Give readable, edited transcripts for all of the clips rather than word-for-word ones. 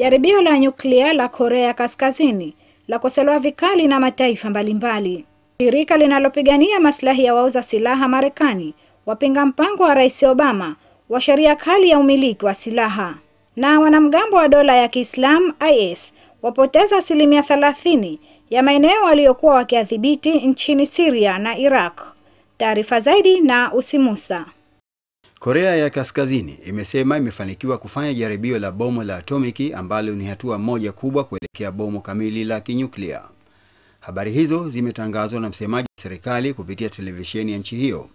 Jaribio la nyuklia la Korea Kaskazini lakosolewa vikali na mataifa mbalimbali. Shirika linalopigania maslahi ya wauza silaha Marekani wapinga mpango wa Rais Obama wa sheria kali ya umiliki wa silaha. Na wanamgambo wa dola ya Kiislamu IS wapoteza 30% ya maeneo waliokuwa wakiadhibiti nchini Syria na Iraq. Taarifa zaidi na Usimusa. Korea ya Kaskazini imesema imefanikiwa kufanya jaribio la bomu la atomiki ambalo ni hatua moja kubwa kuelekea bomu kamili la kinyuklia. Habari hizo zimetangazwa na msemaji wa serikali kupitia televisheni ya nchi hiyo.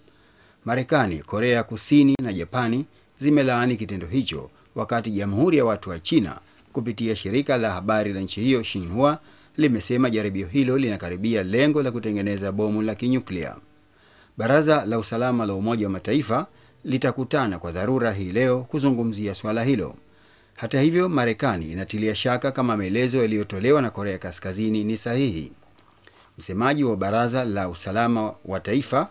Marekani, Korea Kusini na Japani zimelaani kitendo hicho, wakati Jamhuri ya Watu wa China kupitia shirika la habari la nchi hiyo Xinhua limesema jaribio hilo linakaribia lengo la kutengeneza bomu la kinyuklia. Baraza la Usalama la Umoja wa Mataifa litakutana kwa dharura hii leo kuzungumzia swala hilo. Hata hivyo, Marekani inatilia shaka kama maelezo yaliyotolewa na Korea Kaskazini ni sahihi. Msemaji wa Baraza la Usalama wa Taifa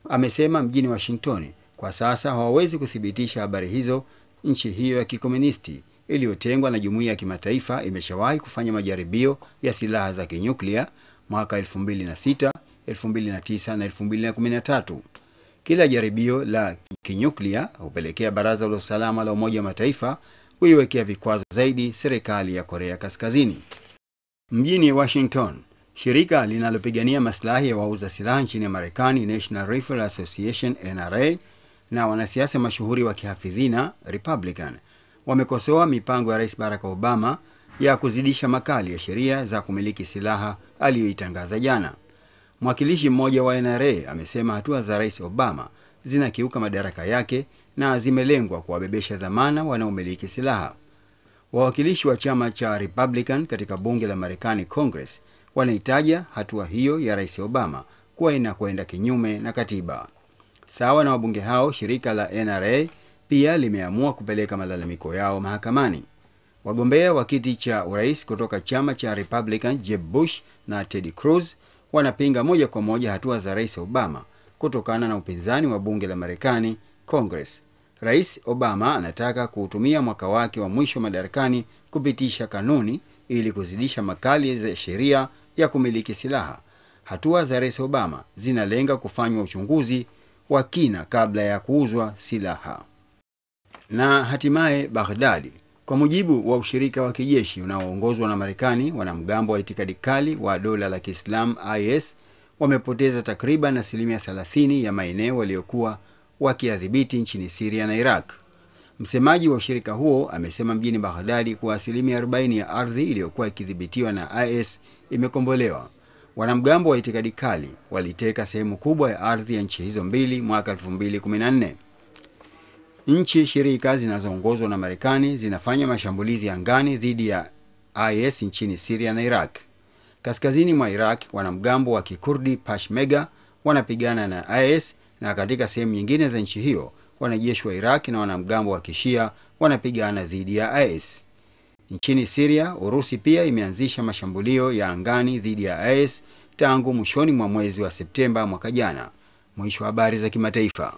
amesema mjini Washington kwa sasa hawawezi kuthibitisha habari hizo. Nchi hiyo ya kikomunisti iliyotengwa na jumuiya ya kimataifa imeshawahi kufanya majaribio ya silaha za kinyuklia mwaka 2006, 2009 na 2013. Kila jaribio la kinyuklia hupelekea Baraza la Usalama la Umoja wa Mataifa kuiwekea vikwazo zaidi serikali ya Korea Kaskazini. Mjini Washington, shirika linalopigania maslahi ya wauza silaha nchini Marekani, National Rifle Association NRA, na wanasiasa mashuhuri wa kihafidhina Republican wamekosoa mipango ya Rais Barack Obama ya kuzidisha makali ya sheria za kumiliki silaha aliyoitangaza jana. Mwakilishi mmoja wa NRA amesema hatua za Rais Obama zinakiuka madaraka yake na zimelengwa kuwabebesha dhamana wanaomiliki silaha. Wawakilishi wa chama cha Republican katika bunge la Marekani Congress wanaitaja hatua hiyo ya Rais Obama kuwa inakwenda kinyume na katiba. Sawa na wabunge hao, shirika la NRA pia limeamua kupeleka malalamiko yao mahakamani. Wagombea wa kiti cha urais kutoka chama cha Republican, Jeb Bush na Ted Cruz, wanapinga moja kwa moja hatua za Rais Obama kutokana na upinzani wa bunge la Marekani Congress. Rais Obama anataka kuutumia mwaka wake wa mwisho madarakani kupitisha kanuni ili kuzidisha makali za sheria ya kumiliki silaha. Hatua za Rais Obama zinalenga kufanywa uchunguzi wa kina kabla ya kuuzwa silaha. Na hatimaye Baghdad, kwa mujibu wa ushirika wa kijeshi unaoongozwa na Marekani, wanamgambo wa itikadi kali wa dola la Kiislamu IS wamepoteza takriban 30% ya maeneo waliokuwa wakiadhibiti nchini Syria na Iraq. Msemaji wa ushirika huo amesema mjini Baghdad kuwa 40% ya ardhi iliyokuwa ikidhibitiwa na IS imekombolewa. Wanamgambo wa itikadi kali waliteka sehemu kubwa ya ardhi ya nchi hizo mbili mwaka 2014. Nchi shirika zinazoongozwa na Marekani zinafanya mashambulizi angani dhidi ya IS nchini Syria na Iraq. Kaskazini mwa Iraq, wanamgambo wa Kikurdi Peshmerga wanapigana na IS, na katika sehemu nyingine za nchi hiyo wanajeshi wa Iraq na wanamgambo wa Kishia wanapigana dhidi ya IS. Nchini Syria, Urusi pia imeanzisha mashambulio ya angani dhidi ya IS tangu mwishoni mwa mwezi wa Septemba mwaka jana. Mwisho wa habari za kimataifa.